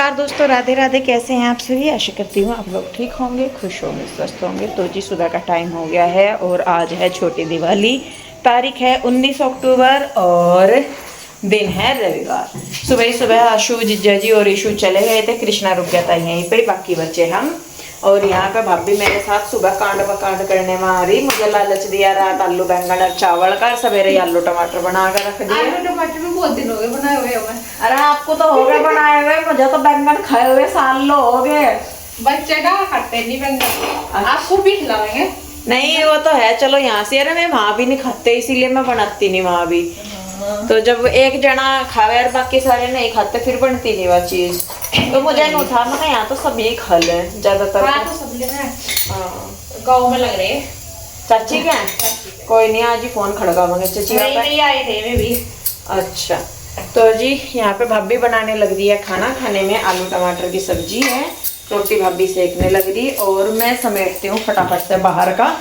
नमस्कार दोस्तों, राधे राधे। कैसे हैं आप सभी? आशा करती हूँ आप लोग ठीक होंगे, खुश होंगे, स्वस्थ होंगे। तो जी सुबह का टाइम हो गया है और आज है छोटी दिवाली। तारीख है 19 अक्टूबर और दिन है रविवार। सुबह ही सुबह आशु, जिज्जा जी और ईशु चले गए थे। कृष्णा रुक गया था यहीं पे, बाकी बच्चे हम। और यहाँ पे भाभी मेरे साथ सुबह कांड बकांड करने में आ रही। मुझे लालच दिया रात आलू बैंगन और चावल का, सवेरे आलू टमाटर बना कर रख दिए। आलू टमाटर भी बहुत दिन हो गए बनाए हुए हमें। अरे आपको तो हो गए बनाए हुए, मुझे तो बैंगन खाए हुए साल लो हो गए। बच्चे का खाते नहीं बैंगन, आपको भी खिलाएंगे। नहीं वो तो है, चलो यहाँ से। अरे मैं वहाँ भी नहीं खाते, इसीलिए मैं बनाती नहीं वहाँ भी। तो जब एक जना खावे और बाकी सारे नहीं खाते, फिर बनती नहीं वो चीज। तो मुझे नहीं था, मैं यहाँ तो सभी खा ले ज्यादातर। तो सब गाँव में लग रहे हैं। चाची क्या? कोई नहीं, आज ही फोन खड़कावांगे चाची नहीं आए थे वे भी। अच्छा तो जी यहाँ पे भाभी बनाने लग रही है खाना। खाने में आलू टमाटर की सब्जी है, रोटी भाभी सेकने लग रही और मैं समेटती हूँ फटाफट से बाहर का।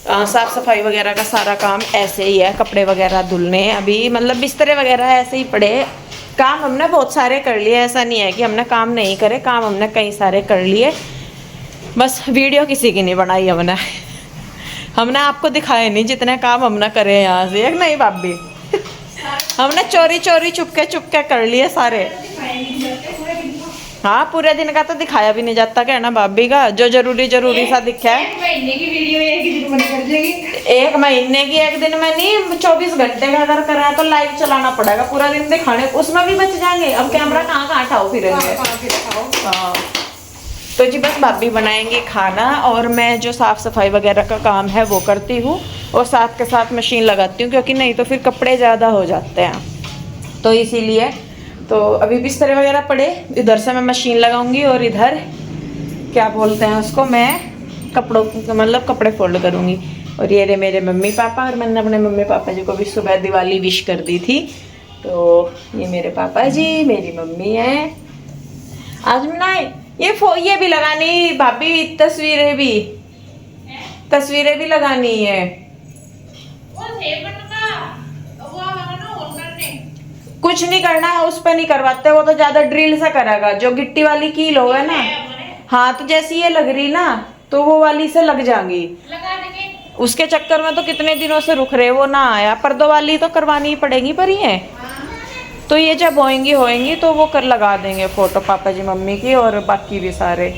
साफ सफाई वगैरह का सारा काम ऐसे ही है। कपड़े वगैरह धुलने अभी, मतलब बिस्तरे वगैरह ऐसे ही पड़े। काम हमने बहुत सारे कर लिए, ऐसा नहीं है कि हमने काम नहीं करे, काम हमने कई सारे कर लिए। बस वीडियो किसी की नहीं बनाई हमने आपको दिखाए नहीं जितने काम हमने करे यहाँ से। एक नहीं भाभी, हमने चोरी चोरी चुपके कर लिए सारे। हाँ पूरे दिन का तो दिखाया भी नहीं जाता, कहना भाभी का। जो जरूरी सा दिखा है। 1 महीने की वीडियो एक दिन में कर जाएगी। 1 महीने की एक दिन में नहीं, 24 घंटे का अगर करा तो लाइव चलाना पड़ेगा। पूरा दिन दिखाने उसमें भी बच जाएंगे। अब कैमरा कहाँ उठाओ फिरेंगे। हाँ तो जी बस भाभी बनाएंगे खाना और मैं जो साफ़ सफाई वगैरह का काम है वो करती हूँ और साथ के साथ मशीन लगाती हूँ, क्योंकि नहीं तो फिर कपड़े ज़्यादा हो जाते हैं। तो इसीलिए तो अभी बिस्तर वगैरह पड़े, इधर से मैं मशीन लगाऊंगी और इधर क्या बोलते हैं उसको, मैं कपड़ों मतलब कपड़े फोल्ड करूँगी। और ये रे मेरे मम्मी पापा, और मैंने अपने मम्मी पापा जी को भी सुबह दिवाली विश कर दी थी। तो ये मेरे पापा जी, मेरी मम्मी है। आज मैं ये भी लगानी भाभी, तस्वीरें भी लगानी है। कुछ नहीं करना है, उस पे नहीं करवाते, वो तो ज्यादा ड्रिल से करेगा। जो गिट्टी वाली कील होगा ना, हाँ तो जैसी ये लग रही ना, तो वो वाली से लग जाएंगी। उसके चक्कर में तो कितने दिनों से रुक रहे, वो ना आया। पर्दों वाली तो करवानी ही पड़ेगी, पर ये तो ये जब होएंगी तो वो कर लगा देंगे फोटो पापा जी मम्मी की और बाकी भी सारे।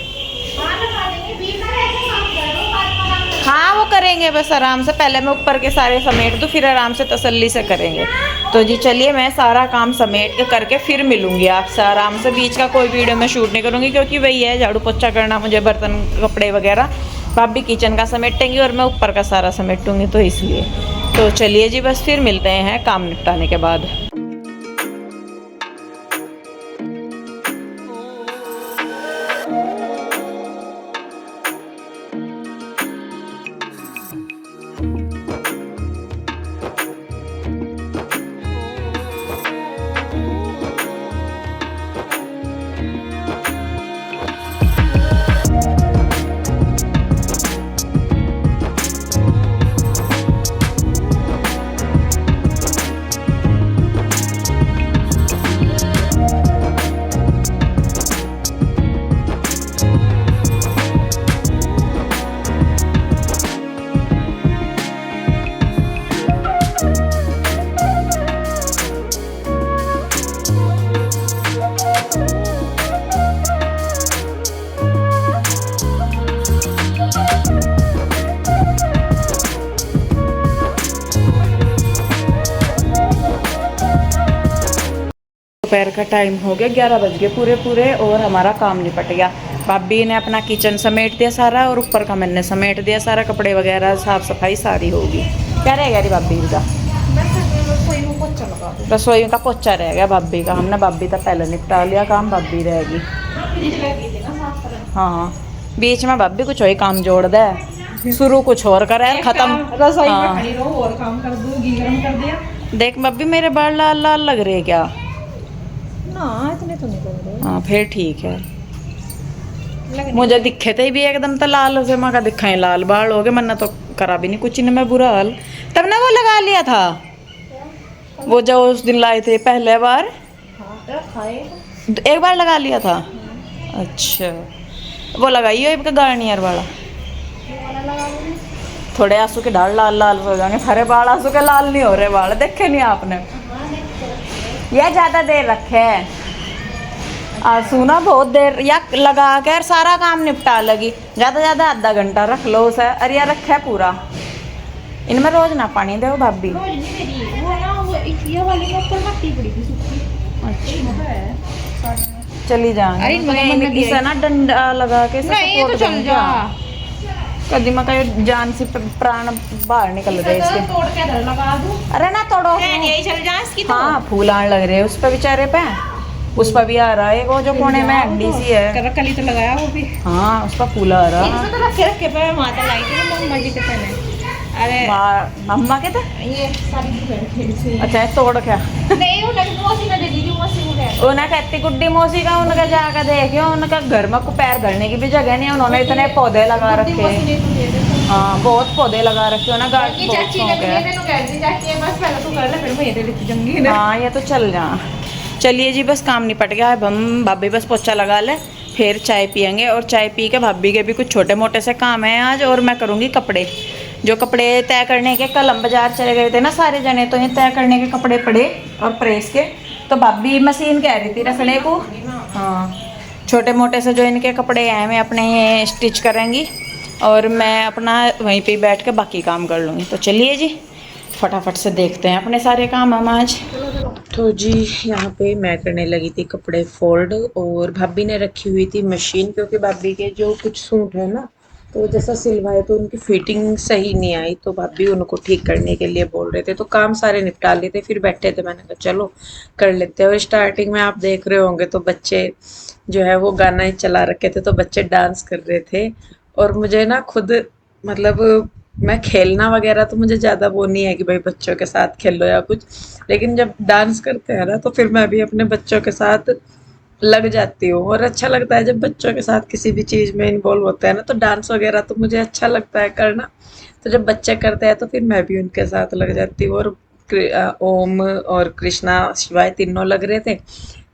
हाँ वो करेंगे बस आराम से। पहले मैं ऊपर के सारे समेट दूँ, फिर आराम से तसल्ली से करेंगे। तो जी चलिए मैं सारा काम समेट के करके फिर मिलूंगी आपसे आराम से। बीच का कोई वीडियो मैं शूट नहीं करूँगी, क्योंकि वही है झाड़ू पोछा करना मुझे, बर्तन कपड़े वगैरह। भाभी किचन का समेटेंगी और मैं ऊपर का सारा समेटूंगी, तो इसलिए। तो चलिए जी बस फिर मिलते हैं काम निपटाने के बाद। दोपहर का टाइम हो गया, 11 बज गए पूरे और हमारा काम निपट गया। भाभी ने अपना किचन समेट दिया सारा और ऊपर का मैंने समेट दिया सारा। कपड़े वगैरह साफ सफाई सारी होगी। क्या रह गया री भाभी का? रसोई का पोछा रह गया भाभी का। हमने भाभी का पहले निपटा लिया काम, भाभी रहेगी। हाँ बीच में भाभी कुछ वही काम जोड़ दे, शुरू कुछ और करे खत्म। रसोई में खड़ी रहो और काम कर दो, घी गरम कर दिया। देख भाभी मेरे बाल लाल लाल लग रहे क्या? ना इतने तो नहीं लग रहे। हाँ फिर ठीक है। मुझे दिखे थे भी एकदम तो लाल से, माँ का दिखा है लाल बाल हो गए। मैंने तो करा भी नहीं कुछ इनमें बुरा हाल। तब ना वो लगा लिया था, वो जो उस दिन लाए थे पहले बार। हाँ, खाए एक बार लगा लिया था। अच्छा, वो लगाइयो इनका गार्नियर वाला। थोड़े आंसू के डाल लाल लाल हो जाएंगे, हरे बाल आंसू के लाल नहीं हो रहे बाल, देखे नहीं आपने? यह ज्यादा देर रखे है आंसू ना, बहुत देर या लगा कर सारा काम निपटा लगी, ज्यादा आधा घंटा रख लो उसे। अरे यार रखे पूरा, इनमें रोज ना पानी दो भाभी। चली जाएंगे इसे ना डंडा लगा के चल जा। कदीमा का जान से प्राण बाहर निकल रहे इसके। तोड़ के इधर लगा दूं। अरे ना तोड़ो, यही चल जा इसकी। हाँ फूल आने लग रहे हैं उस पे बेचारे पे, उस पर भी आ रहा है वो जो कोने में हड्डी सी है। कली तो लगाया वो भी। हाँ उस पर फूल आ रहा है। तो रखे पे माता लाई थी ना मम्मा जी के पहले। अरे मम्मा के थे ये सारी। अच्छा तोड़ क्या? नहीं उन्हें मौसी ने दे दी, मौसी को उन्हें कहती गुड्डी मौसी का, उनका जाकर देखियो, उनका घर में को पैर धरने की भी जगह नहीं है, उन्होंने इतने पौधे लगा रखे। हाँ बहुत पौधे लगा रखे हो ना, गार्डन बहुत। हाँ ये तो चल जा। चलिए जी बस काम निपट गया है, हम भाभी बस पोछा लगा ले, फिर चाय पियेंगे, और चाय पी के भाभी के भी कुछ छोटे मोटे से काम है आज, और मैं करूँगी कपड़े, जो कपड़े तय करने के। कल हम बाजार चले गए थे ना सारे जने, तो ये तय करने के कपड़े पड़े और प्रेस के, तो भाभी मशीन कह रही थी रखने को। हाँ छोटे मोटे से जो इनके कपड़े हैं मैं अपने ये स्टिच करेंगी, और मैं अपना वहीं पे बैठ के बाकी काम कर लूँगी। तो चलिए जी फटाफट से देखते हैं अपने सारे काम हम आज। तो जी यहाँ पे मैं करने लगी थी कपड़े फोल्ड, और भाभी ने रखी हुई थी मशीन, क्योंकि भाभी के जो कुछ सूट है ना, तो जैसा सिलवाए तो उनकी फिटिंग सही नहीं आई, तो भाभी उनको ठीक करने के लिए बोल रहे थे, तो काम सारे निपटा लेते, फिर बैठे थे, मैंने कहा चलो कर लेते हैं। और स्टार्टिंग में आप देख रहे होंगे तो बच्चे जो है वो गाना ही चला रखे थे, तो बच्चे डांस कर रहे थे, और मुझे ना खुद मतलब मैं खेलना वगैरह तो मुझे ज़्यादा वो नहीं है कि भाई बच्चों के साथ खेलो या कुछ, लेकिन जब डांस करते हैं ना तो फिर मैं भी अपने बच्चों के साथ लग जाती हूँ, और अच्छा लगता है जब बच्चों के साथ किसी भी चीज़ में इन्वॉल्व होता है ना, तो डांस वगैरह तो मुझे अच्छा लगता है करना। तो जब बच्चे करते हैं तो फिर मैं भी उनके साथ लग जाती हूँ, और ओम और कृष्णा शिवाय तीनों लग रहे थे,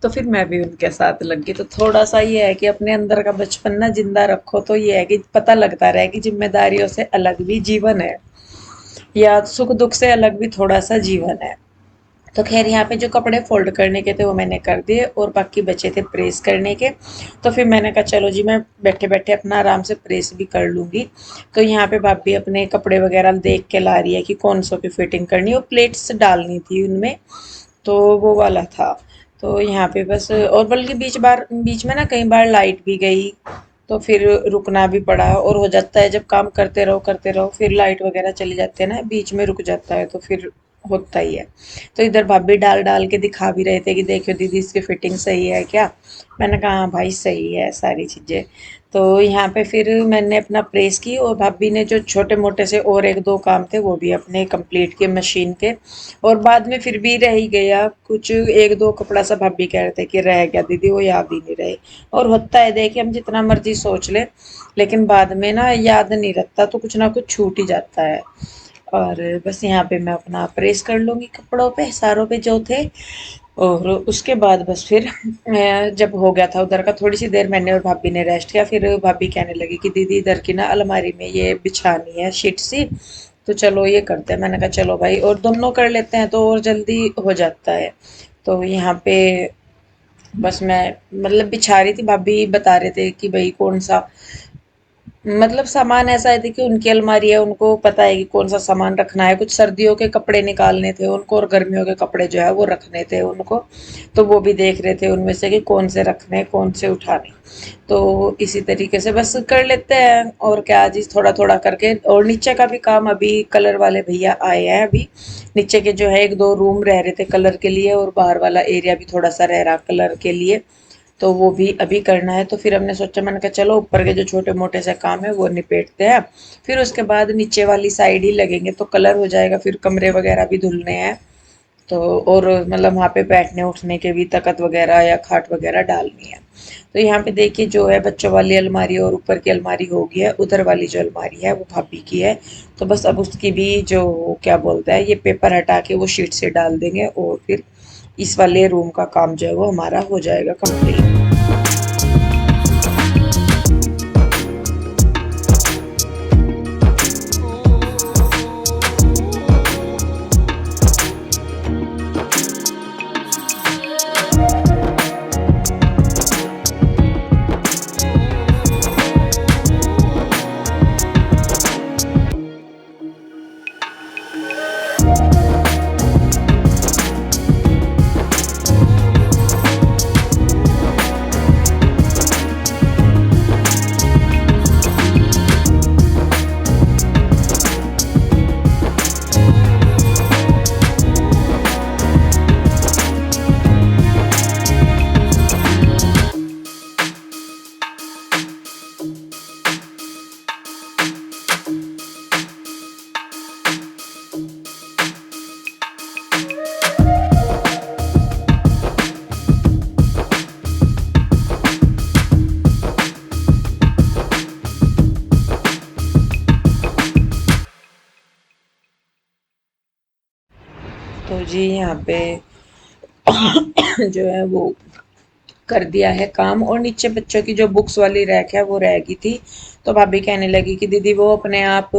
तो फिर मैं भी उनके साथ लग गई। तो थोड़ा सा ये है कि अपने अंदर का बचपन ना जिंदा रखो, तो ये है कि पता लगता रहे कि जिम्मेदारियों से अलग भी जीवन है, या सुख दुख से अलग भी थोड़ा सा जीवन है। तो खैर यहाँ पे जो कपड़े फोल्ड करने के थे वो मैंने कर दिए, और बाकी बचे थे प्रेस करने के, तो फिर मैंने कहा चलो जी मैं बैठे बैठे अपना आराम से प्रेस भी कर लूँगी। तो यहाँ पे भाभी अपने कपड़े वगैरह देख के ला रही है कि कौन सा की फिटिंग करनी है, वो प्लेट्स डालनी थी उनमें, तो वो वाला था। तो यहाँ पे बस, और बल्कि बीच में ना कई बार लाइट भी गई, तो फिर रुकना भी पड़ा, और हो जाता है जब काम करते रहो फिर लाइट वगैरह चली जाती है ना, बीच में रुक जाता है, तो फिर होता ही है। तो इधर भाभी डाल डाल के दिखा भी रहे थे कि देखो दीदी इसकी फिटिंग सही है क्या, मैंने कहा हाँ भाई सही है सारी चीज़ें। तो यहाँ पे फिर मैंने अपना प्रेस की, और भाभी ने जो छोटे मोटे से और एक दो काम थे वो भी अपने कंप्लीट किए मशीन के, और बाद में फिर भी रह ही गया कुछ एक दो कपड़ा सा, भाभी कह रहे थे कि रह गया दीदी, वो याद ही नहीं रहे। और होता है देखिए हम जितना मर्जी सोच ले, लेकिन बाद में ना याद नहीं रहता, तो कुछ ना कुछ छूट ही जाता है। और बस यहाँ पे मैं अपना प्रेस कर लूँगी कपड़ों पे सारों पे जो थे, और उसके बाद बस फिर जब हो गया था उधर का, थोड़ी सी देर मैंने और भाभी ने रेस्ट किया, फिर भाभी कहने लगी कि दीदी इधर की ना अलमारी में ये बिछानी है शीट सी, तो चलो ये करते हैं। मैंने कहा चलो भाई, और दोनों कर लेते हैं तो और जल्दी हो जाता है। तो यहाँ पे बस मैं मतलब बिछा रही थी, भाभी बता रहे थे कि भाई कौन सा मतलब सामान ऐसा है कि उनकी अलमारी है, उनको पता है कि कौन सा सामान रखना है, कुछ सर्दियों के कपड़े निकालने थे उनको, और गर्मियों के कपड़े जो है वो रखने थे उनको, तो वो भी देख रहे थे उनमें से कि कौन से रखने कौन से उठाने। तो इसी तरीके से बस कर लेते हैं, और क्या जी थोड़ा थोड़ा करके। और नीचे का भी काम, अभी कलर वाले भैया आए हैं, अभी नीचे के जो है एक दो रूम रह रहे थे कलर के लिए, और बाहर वाला एरिया भी थोड़ा सा रह रहा कलर के लिए, तो वो भी अभी करना है। तो फिर हमने सोचा, मैंने कहा चलो ऊपर के जो छोटे मोटे से काम है वो निपेटते हैं, फिर उसके बाद नीचे वाली साइड ही लगेंगे तो कलर हो जाएगा, फिर कमरे वगैरह भी धुलने हैं, तो और मतलब वहाँ पे बैठने उठने के भी तकत वगैरह या खाट वगैरह डालनी है। तो यहाँ पे देखिए जो है बच्चों वाली अलमारी और ऊपर की अलमारी हो गई है, उधर वाली जो अलमारी है वो भाभी की है, तो बस अब उसकी भी जो क्या बोलता है ये पेपर हटा के वो शीट से डाल देंगे, और फिर इस वाले रूम का काम जो है वो हमारा हो जाएगा कंप्लीट। जी यहाँ पे जो है वो कर दिया है काम, और नीचे बच्चों की जो बुक्स वाली रैक है वो रह गई थी, तो भाभी कहने लगी कि दीदी वो अपने आप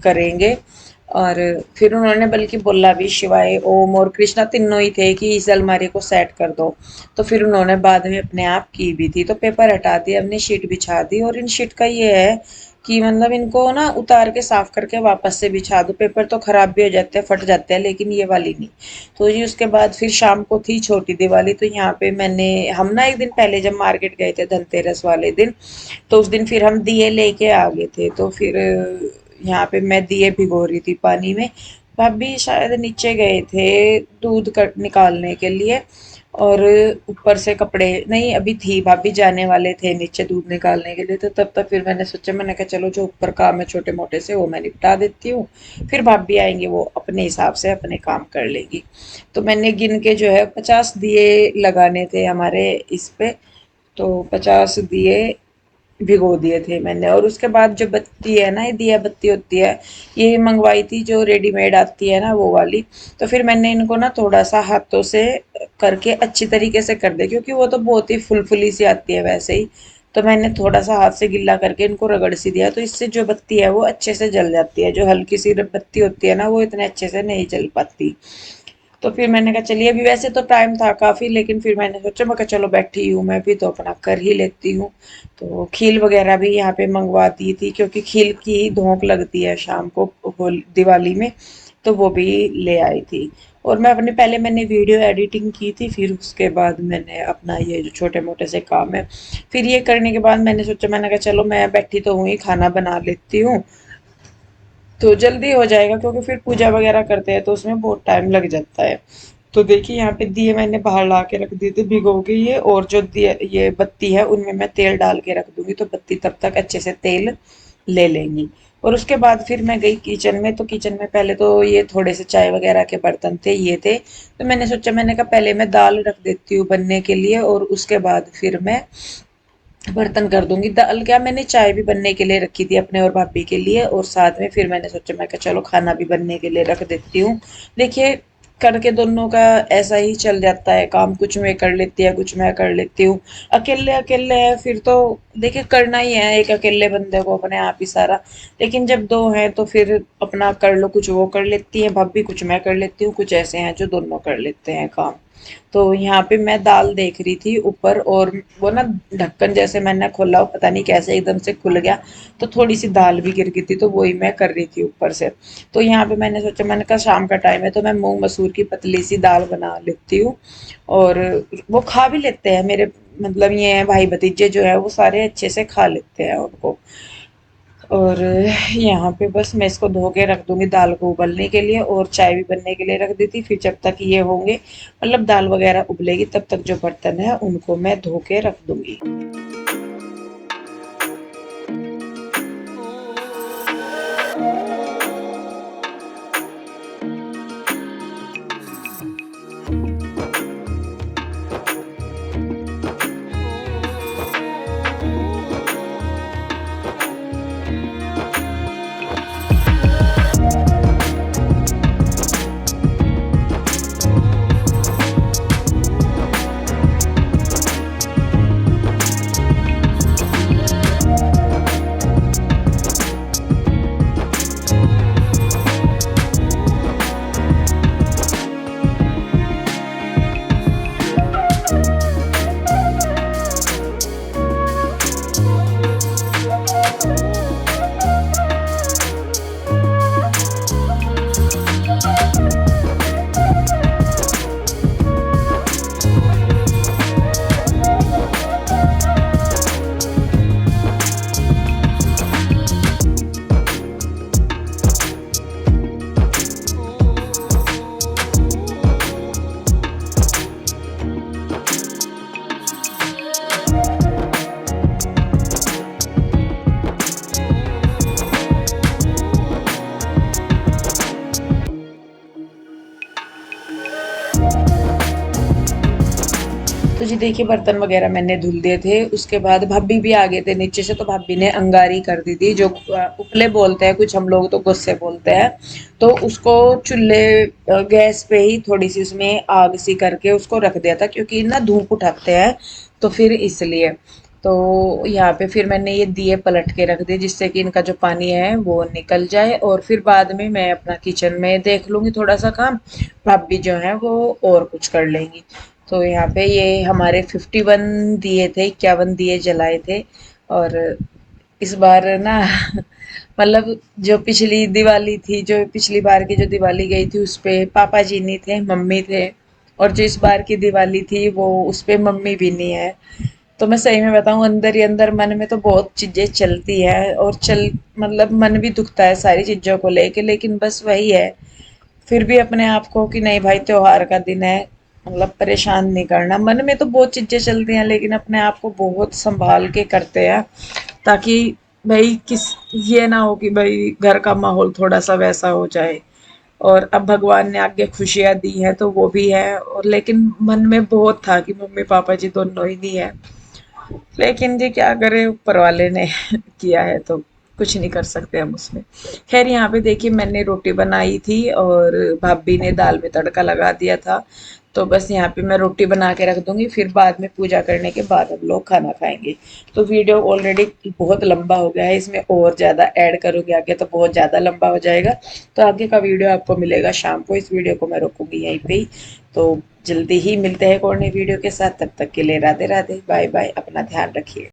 करेंगे। और फिर उन्होंने बल्कि बोला भी शिवाय ओम और कृष्णा तीनों ही थे कि इस अलमारी को सेट कर दो, तो फिर उन्होंने बाद में अपने आप की भी थी। तो पेपर हटा दिया, अपनी शीट बिछा दी, और इन शीट का ये है कि मतलब इनको ना उतार के साफ करके वापस से बिछा दो, पेपर तो खराब भी हो जाते हैं, फट जाते हैं, लेकिन ये वाली नहीं। तो जी उसके बाद फिर शाम को थी छोटी दिवाली, तो यहाँ पे मैंने हम ना एक दिन पहले जब मार्केट गए थे धनतेरस वाले दिन, तो उस दिन फिर हम दिए लेके आ गए थे, तो फिर यहाँ पे मैं दिए भिगो रही थी पानी में। भाभी शायद नीचे गए थे दूध कट निकालने के लिए, और ऊपर से कपड़े नहीं, अभी थी भाभी जाने वाले थे नीचे दूध निकालने के लिए, तो तब तक फिर मैंने सोचा, मैंने कहा चलो जो ऊपर काम है छोटे मोटे से वो मैं निपटा देती हूँ, फिर भाभी आएंगे वो अपने हिसाब से अपने काम कर लेगी। तो मैंने गिन के जो है 50 दिए लगाने थे हमारे इस पे, तो 50 दिए भिगो दिए थे मैंने। और उसके बाद जो बत्ती है ना, ये दिया बत्ती होती है, ये मंगवाई थी जो रेडीमेड आती है ना वो वाली। तो फिर मैंने इनको ना थोड़ा सा हाथों से करके अच्छी तरीके से कर दिया, क्योंकि वो तो बहुत ही फुलफुली सी आती है वैसे ही, तो मैंने थोड़ा सा हाथ से गिल्ला करके इनको रगड़ सी दिया, तो इससे जो बत्ती है वो अच्छे से जल जाती है। जो हल्की सी बत्ती होती है ना वो इतने अच्छे से नहीं जल पाती। तो फिर मैंने कहा चलिए, अभी वैसे तो टाइम था काफ़ी, लेकिन फिर मैंने सोचा, मैं कहा चलो बैठी हूँ मैं भी तो अपना कर ही लेती हूँ। तो खील वगैरह भी यहाँ पे मंगवा दी थी, क्योंकि खील की धोंक लगती है शाम को दिवाली में, तो वो भी ले आई थी। और मैं अपने पहले मैंने वीडियो एडिटिंग की थी, फिर उसके बाद मैंने अपना ये जो छोटे मोटे से काम है, फिर ये करने के बाद मैंने सोचा, मैंने कहा चलो मैं बैठी तो हुई खाना बना लेती हूँ, तो जल्दी हो जाएगा, क्योंकि फिर पूजा वगैरह करते हैं तो उसमें बहुत टाइम लग जाता है। तो देखिए यहाँ पे दिए मैंने बाहर ला के रख दिए थे भिगो के ये, और जो दिए ये बत्ती है उनमें मैं तेल डाल के रख दूंगी, तो बत्ती तब तक अच्छे से तेल ले लेंगी। और उसके बाद फिर मैं गई किचन में, तो किचन में पहले तो ये थोड़े से चाय वगैरह के बर्तन थे ये थे, तो मैंने सोचा, मैंने कहा पहले मैं दाल रख देती हूँ बनने के लिए, और उसके बाद फिर मैं बर्तन कर दूंगी। दाल क्या, मैंने चाय भी बनने के लिए रखी थी अपने और भाभी के लिए, और साथ में फिर मैंने सोचा, मैं कहा चलो खाना भी बनने के लिए रख देती हूँ। देखिए करके दोनों का ऐसा ही चल जाता है काम, कुछ मैं कर लेती है कुछ मैं कर लेती हूँ। अकेले अकेले है फिर तो देखिए करना ही है एक अकेले बंदे को अपने आप ही सारा, लेकिन जब दो हैं तो फिर अपना कर लो, कुछ वो कर लेती है भाभी, कुछ मैं कर लेती हूँ, कुछ ऐसे हैं जो दोनों कर लेते हैं काम। तो यहाँ पे मैं दाल देख रही थी ऊपर, और वो ना ढक्कन जैसे मैंने खोला, पता नहीं कैसे एकदम से खुल गया, तो थोड़ी सी दाल भी गिर गई थी, तो वही मैं कर रही थी ऊपर से। तो यहाँ पे मैंने सोचा, मैंने कहा शाम का टाइम है तो मैं मूंग मसूर की पतली सी दाल बना लेती हूँ, और वो खा भी लेते हैं मेरे, मतलब ये है भाई भतीजे जो है वो सारे अच्छे से खा लेते हैं उनको। और यहाँ पे बस मैं इसको धो के रख दूंगी दाल को उबलने के लिए, और चाय भी बनने के लिए रख दी थी, फिर जब तक ये होंगे मतलब दाल वगैरह उबलेगी तब तक जो बर्तन है उनको मैं धो के रख दूंगी। जी देखिए बर्तन वगैरह मैंने धुल दिए थे, उसके बाद भाभी भी आ गए थे नीचे से, तो भाभी ने अंगारी कर दी थी, जो उपले बोलते हैं, कुछ हम लोग तो गुस्से बोलते हैं। तो उसको चूल्हे गैस पे ही थोड़ी सी उसमें आग सी करके उसको रख दिया था, क्योंकि ना धूप उठाते हैं, तो फिर इसलिए। तो यहाँ पे फिर मैंने ये दिए पलट के रख दिए, जिससे कि इनका जो पानी है वो निकल जाए, और फिर बाद में मैं अपना किचन में देख लूँगी थोड़ा सा काम, भाभी जो है वो और कुछ कर लेंगी। तो यहाँ पे ये हमारे 51 दिए थे, 51 दिए जलाए थे। और इस बार ना मतलब जो पिछली दिवाली थी, जो पिछली बार की जो दिवाली गई थी उस पे पापा जी नहीं थे, मम्मी थे। और जो इस बार की दिवाली थी वो उस पे मम्मी भी नहीं है। तो मैं सही में बताऊं, अंदर ही अंदर मन में तो बहुत चीजें चलती है, और चल मतलब मन भी दुखता है सारी चीजों को लेके, लेकिन बस वही है, फिर भी अपने आप को कि नहीं भाई त्योहार का दिन है, मतलब परेशान नहीं करना। मन में तो बहुत चीजें चलती हैं, लेकिन अपने आप को बहुत संभाल के करते हैं, ताकि भाई किस ये ना हो कि भाई घर का माहौल थोड़ा सा वैसा हो जाए। और अब भगवान ने आगे खुशियां दी हैं तो वो भी है, और लेकिन मन में बहुत था कि मम्मी पापा जी दोनों ही नहीं है, लेकिन जी क्या करें, ऊपर वाले ने किया है तो कुछ नहीं कर सकते हम उसमें। खैर यहाँ पे देखिए मैंने रोटी बनाई थी, और भाभी ने दाल में तड़का लगा दिया था। तो बस यहाँ पे मैं रोटी बना के रख दूंगी, फिर बाद में पूजा करने के बाद हम लोग खाना खाएंगे। तो वीडियो ऑलरेडी बहुत लंबा हो गया है, इसमें और ज़्यादा ऐड करोगे आगे तो बहुत ज़्यादा लंबा हो जाएगा। तो आगे का वीडियो आपको मिलेगा शाम को, इस वीडियो को मैं रोकूंगी यहीं पे ही। तो जल्दी ही मिलते हैं एक और नई वीडियो के साथ, तब तक के लिए राधे राधे, बाय बाय, अपना ध्यान रखिए।